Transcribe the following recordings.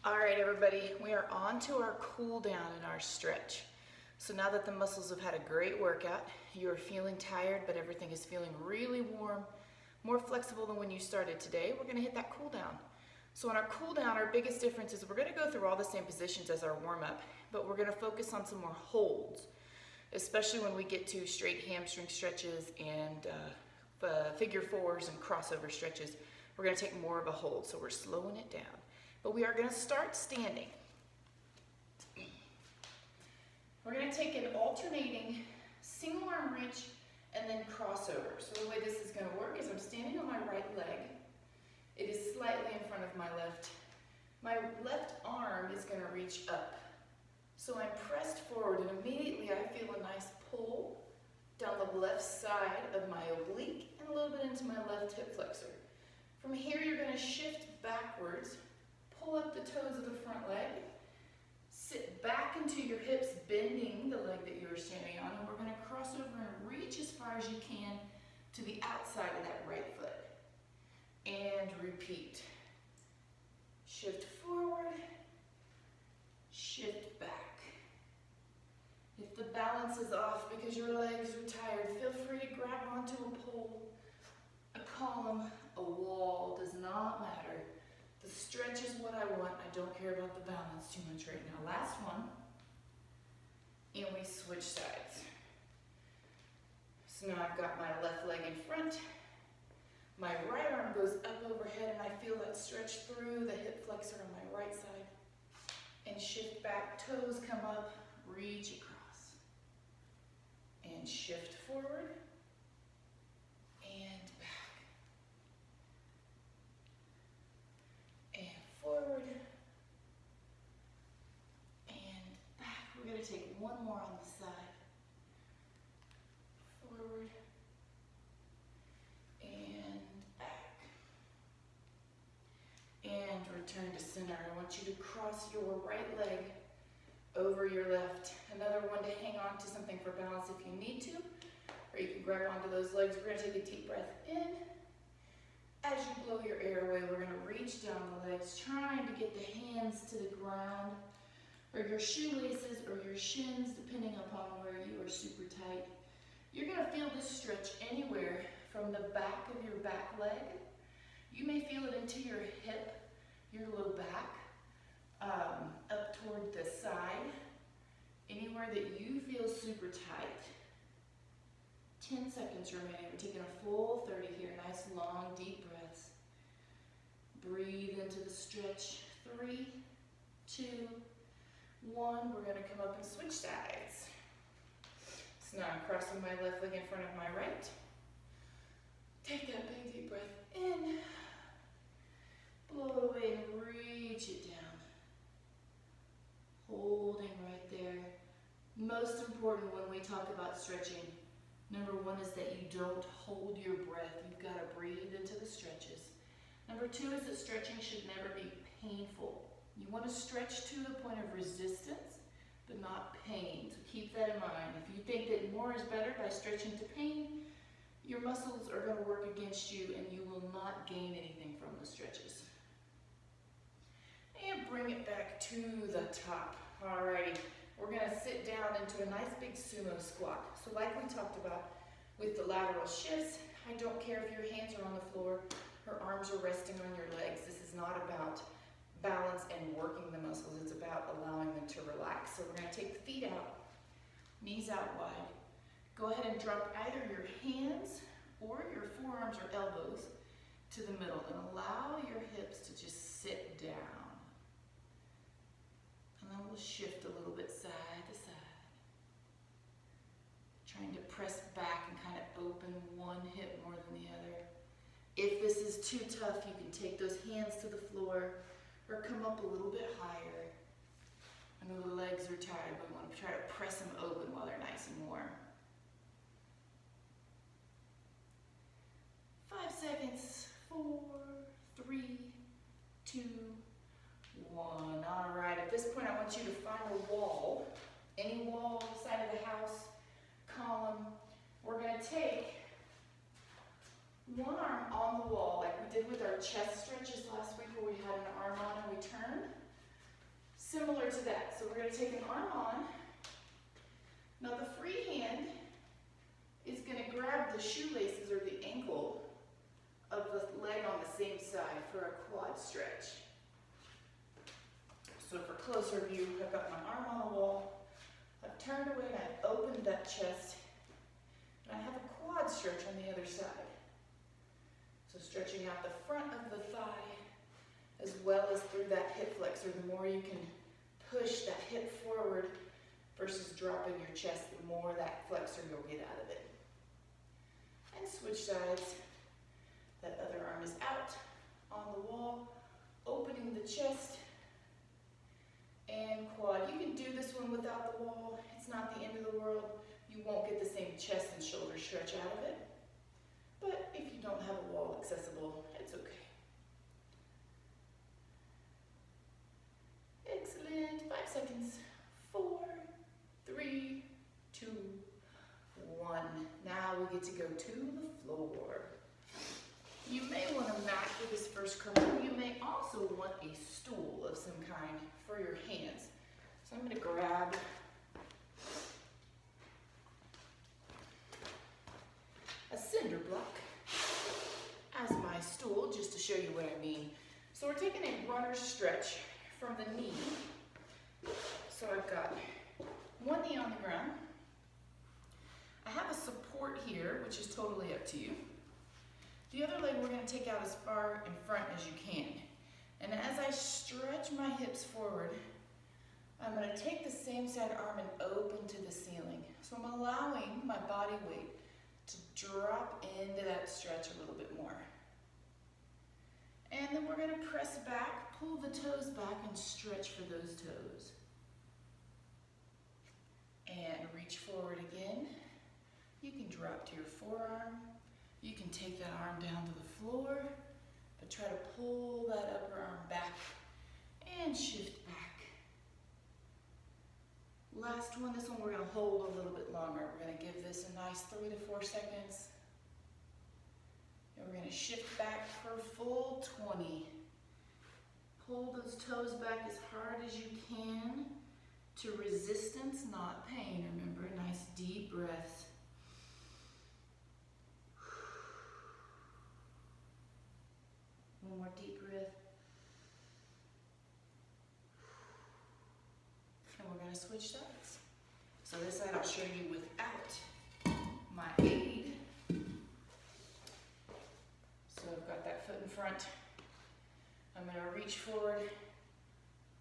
All right, everybody, we are on to our cool down and our stretch. So now that the muscles have had a great workout, you're feeling tired, but everything is feeling really warm, more flexible than when you started today, we're gonna hit that cool down. So on our cool down, our biggest difference is we're gonna go through all the same positions as our warm up, but we're gonna focus on some more holds, especially when we get to straight hamstring stretches and figure fours and crossover stretches. We're gonna take more of a hold, so we're slowing it down. But we are going to start standing. We're going to take an alternating single arm reach and then crossover. So the way this is going to work is I'm standing on my right leg. It is slightly in front of my left. My left arm is going to reach up. So I'm pressed forward and immediately I feel a nice pull down the left side of my oblique and a little bit into my left hip flexor. From here you're going to shift backwards. Pull up the toes of the front leg, sit back into your hips, bending the leg that you are standing on, and we're going to cross over and reach as far as you can to the outside of that right foot. And repeat. Shift forward, shift back. If the balance is off because your legs are tired, feel free to grab onto a pole, a column, a wall, does not matter. The stretch is what I want. I don't care about the balance too much right now. Last one. And we switch sides. So now I've got my left leg in front. My right arm goes up overhead and I feel that stretch through the hip flexor on my right side. And shift back, toes come up, reach across. And shift forward. And back. And forward. And back. We're going to take one more on the side. Forward. And back. And return to center. I want you to cross your right leg over your left. Another one to hang on to something for balance if you need to. Or you can grab onto those legs. We're going to take a deep breath in. As you blow your air away, we're going to reach down the legs, trying to get the hands to the ground, or your shoelaces or your shins, depending upon where you are super tight. You're going to feel this stretch anywhere from the back of your back leg. You may feel it into your hip, your low back, up toward the side, anywhere that you feel super tight. 10 seconds remaining. We're taking a full 30 here. Nice, long, deep breaths. Breathe into the stretch. 3, 2, 1. We're going to come up and switch sides. So now I'm crossing my left leg in front of my right. Take that big deep breath in. Blow it away and reach it down. Holding right there. Most important when we talk about stretching, number one is that you don't hold your breath. You've got to breathe into the stretches. Number two is that stretching should never be painful. You want to stretch to a point of resistance, but not pain. So keep that in mind. If you think that more is better by stretching to pain, your muscles are going to work against you and you will not gain anything from the stretches. And bring it back to the top. Alrighty. We're going to sit down into a nice big sumo squat. So like we talked about with the lateral shifts, I don't care if your hands are on the floor or arms are resting on your legs. This is not about balance and working the muscles. It's about allowing them to relax. So we're going to take the feet out, knees out wide. Go ahead and drop either your hands or your forearms or elbows to the middle and allow your hips to just sit down. And then we'll shift a little bit side to side. Trying to press back and kind of open one hip more than the other. If this is too tough, you can take those hands to the floor or come up a little bit higher. I know the legs are tired, but we want to try to press them open while they're nice and warm. 5 seconds. 4, 3, 2, 1. All right, at this point I want you to find a wall, any wall, side of the house, column. We're going to take one arm on the wall like we did with our chest stretches last week where we had an arm on and we turn. Similar to that. So we're going to take an arm on. Now the free hand is going to grab the shoelaces or the ankle of the leg on the same side for a quad stretch. So for closer view, I've got my arm on the wall, I've turned away and I've opened that chest, and I have a quad stretch on the other side. So stretching out the front of the thigh as well as through that hip flexor. The more you can push that hip forward versus dropping your chest, the more that flexor you'll get out of it. And switch sides. That other arm is out on the wall, opening the chest and quad. You can do this one without the wall. It's not the end of the world. You won't get the same chest and shoulder stretch out of it. But if you don't have a wall accessible, it's okay. Excellent. 5 seconds. 4, 3, 2, 1. Now we get to go to the floor. You may want a mat for this first couple. You may also want a stool of some kind for your hands. So I'm going to grab a cinder block as my stool, just to show you what I mean. So we're taking a runner's stretch from the knee. So I've got one knee on the ground. I have a support here, which is totally up to you. The other leg we're going to take out as far in front as you can. And as I stretch my hips forward, I'm going to take the same side arm and open to the ceiling. So I'm allowing my body weight to drop into that stretch a little bit more. And then we're going to press back, pull the toes back, and stretch for those toes. And reach forward again. You can drop to your forearm. You can take that arm down to the floor, but try to pull that upper arm back and shift back. Last one, this one we're going to hold a little bit longer. We're going to give this a nice 3 to 4 seconds. And we're going to shift back for a full 20. Pull those toes back as hard as you can to resistance, not pain. Remember, nice deep breaths. One more deep breath. And we're going to switch sides. So this side I'll show you without my aid. So I've got that foot in front. I'm going to reach forward,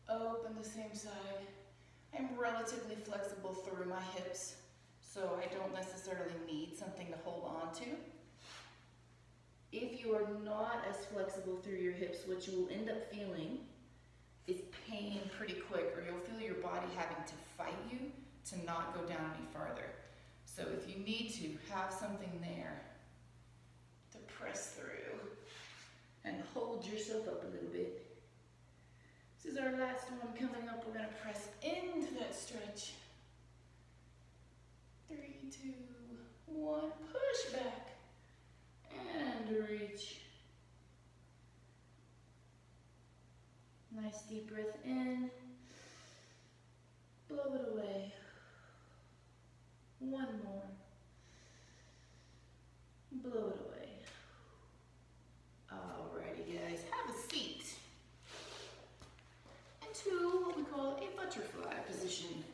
open the same side. I'm relatively flexible through my hips, so I don't necessarily need something to hold on to. If you are not as flexible through your hips, what you will end up feeling is pain pretty quick, or you'll feel your body having to fight you to not go down any farther. So if you need to, have something there to press through and hold yourself up a little bit. This is our last one coming up. We're going to press into that stretch. 3, 2, 1, push back. And reach. Nice deep breath in. Blow it away. One more. Blow it away. Alrighty guys, have a seat. Into what we call a butterfly position.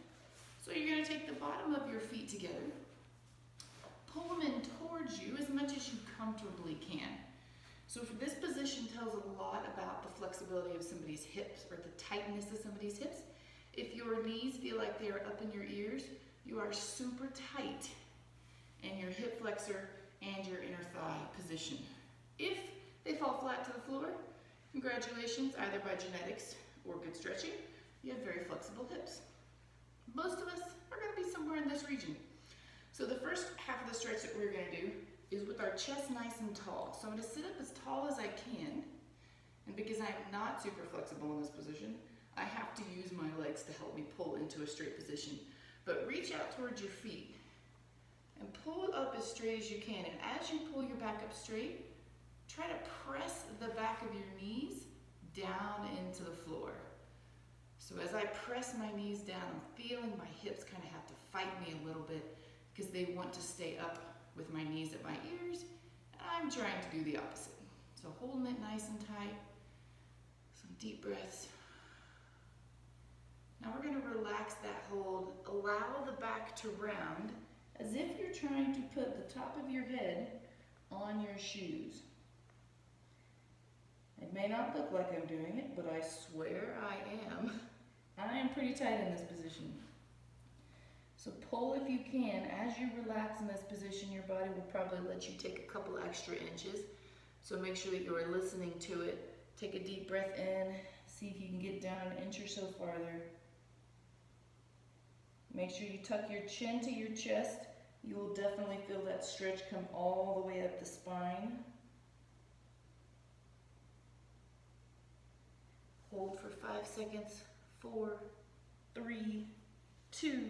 So you're going to take the bottom of your feet together. Pull them in towards you as much as you comfortably can. So for this position tells a lot about the flexibility of somebody's hips, or the tightness of somebody's hips. If your knees feel like they are up in your ears, you are super tight in your hip flexor and your inner thigh position. If they fall flat to the floor, congratulations, either by genetics or good stretching, you have very flexible hips. Most of us are going to be somewhere in this region. So the first half of the stretch that we're going to do is with our chest nice and tall. So I'm going to sit up as tall as I can, and because I'm not super flexible in this position, I have to use my legs to help me pull into a straight position. But reach out towards your feet and pull up as straight as you can. And as you pull your back up straight, try to press the back of your knees down into the floor. So as I press my knees down, I'm feeling my hips kind of have to fight me a little bit because they want to stay up with my knees at my ears. And I'm trying to do the opposite. So holding it nice and tight. Some deep breaths. Now we're going to relax that hold. Allow the back to round as if you're trying to put the top of your head on your shoes. It may not look like I'm doing it, but I swear I am. I am pretty tight in this position. So pull if you can. As you relax in this position, your body will probably let you take a couple extra inches. So make sure that you are listening to it. Take a deep breath in. See if you can get down an inch or so farther. Make sure you tuck your chin to your chest. You will definitely feel that stretch come all the way up the spine. Hold for 5 seconds. 4, 3, 2,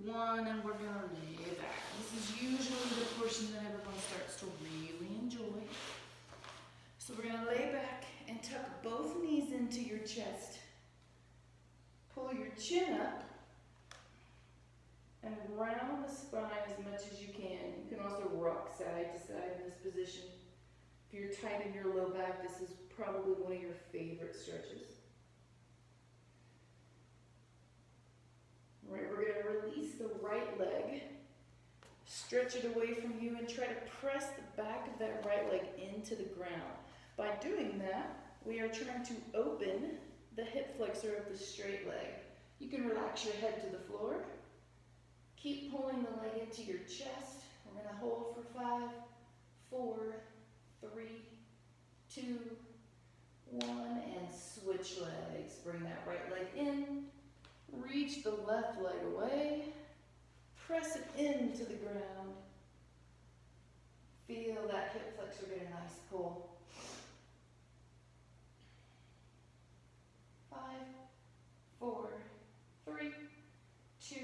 1, and we're gonna lay back. This is usually the portion that everyone starts to really enjoy. So we're gonna lay back and tuck both knees into your chest. Pull your chin up and round the spine as much as you can. You can also rock side to side in this position. If you're tight in your low back, this is probably one of your favorite stretches. All right, we're going to release the right leg, stretch it away from you, and try to press the back of that right leg into the ground. By doing that, we are trying to open the hip flexor of the straight leg. You can relax your head to the floor. Keep pulling the leg into your chest. We're going to hold for 5, 4, 3, 2, 1, and switch legs. Bring that right leg in. Reach the left leg away. Press it into the ground. Feel that hip flexor get a nice pull. 5, 4, 3, 2,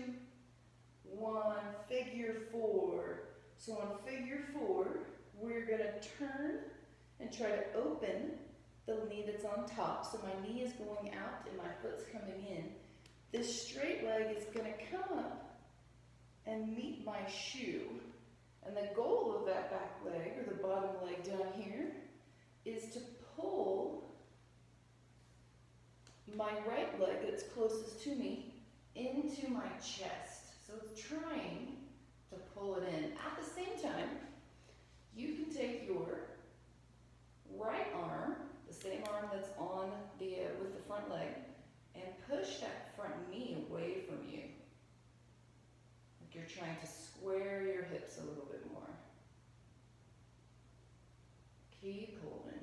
1. Figure 4. So on figure 4, we're going to turn and try to open the knee that's on top. So my knee is going out and my foot's coming in. This straight leg is going to come up and meet my shoe. And the goal of that back leg, or the bottom leg down here, is to pull my right leg that's closest to me into my chest. So it's trying to pull it in. At the same time, you can take your right arm, the same arm that's on the with the front leg, and push that front knee away from you. Like you're trying to square your hips a little bit more. Keep holding.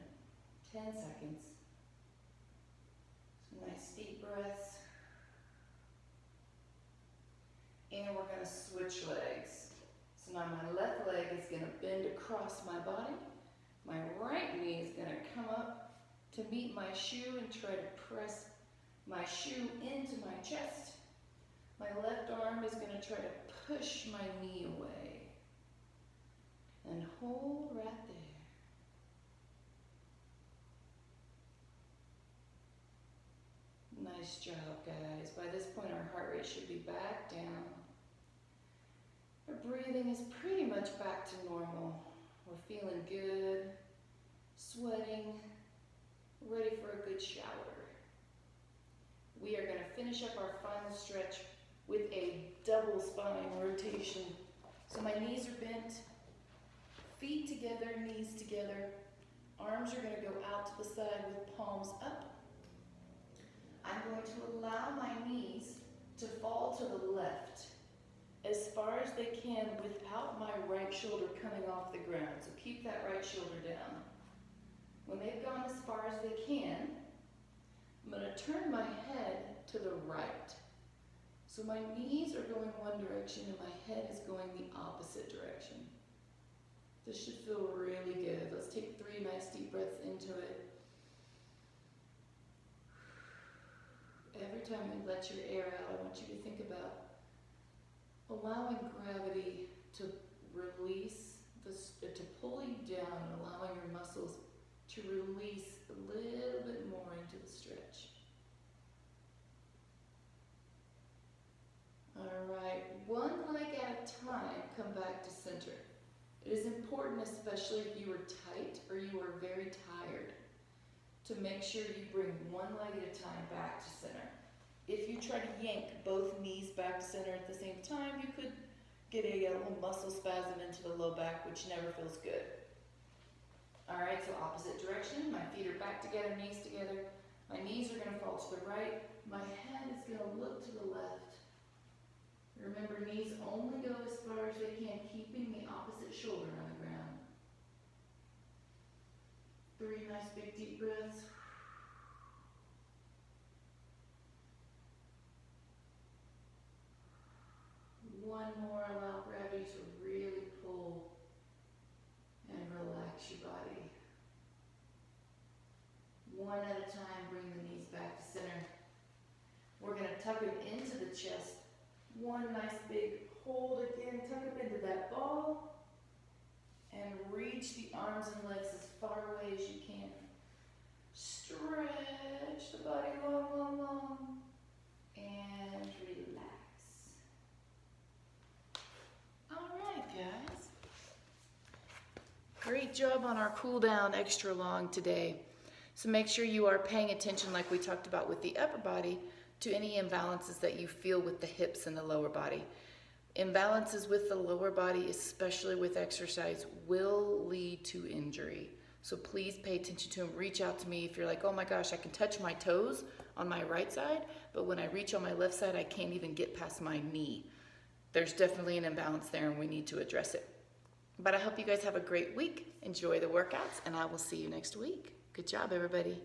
10 seconds. Some nice deep breaths. And we're going to switch legs. So now my left leg is going to bend across my body. My right knee is going to come up to meet my shoe and try to press my shoe into my chest. My left arm is going to try to push my knee away. And hold right there. Nice job, guys. By this point, our heart rate should be back down. Our breathing is pretty much back to normal. We're feeling good, sweating, ready for a good shower. We are going to finish up our final stretch with a double spine rotation. So my knees are bent, feet together, knees together. Arms are going to go out to the side with palms up. I'm going to allow my knees to fall to the left as far as they can without my right shoulder coming off the ground. So keep that right shoulder down. When they've gone as far as they can, I'm going to turn my head to the right. So my knees are going one direction and my head is going the opposite direction. This should feel really good. Let's take 3 nice deep breaths into it. Every time you let your air out, I want you to think about allowing gravity to release, to pull you down and allowing your muscles to release a little bit more into the stretch. It is important, especially if you are tight or you are very tired, to make sure you bring one leg at a time back to center. If you try to yank both knees back to center at the same time, you could get a little muscle spasm into the low back, which never feels good. All right, so opposite direction. My feet are back together, knees together. My knees are gonna fall to the right. My head is gonna look to the left. Remember, knees only go as far as they can, keeping the opposite shoulder on the ground. 3 nice big deep breaths. One more, allow gravity to really pull and relax your body. One at a time, bring the knees back to center. We're gonna tuck them into the chest. One nice big hold again, tuck them into that ball, and reach the arms and legs as far away as you can. Stretch the body long, long, long, and relax. All right, guys. Great job on our cool down extra long today. So make sure you are paying attention, like we talked about with the upper body, to any imbalances that you feel with the hips and the lower body. Imbalances with the lower body, especially with exercise, will lead to injury. So please pay attention to them. Reach out to me if you're like, oh my gosh, I can touch my toes on my right side, but when I reach on my left side, I can't even get past my knee. There's definitely an imbalance there and we need to address it. But I hope you guys have a great week. Enjoy the workouts and I will see you next week. Good job, everybody.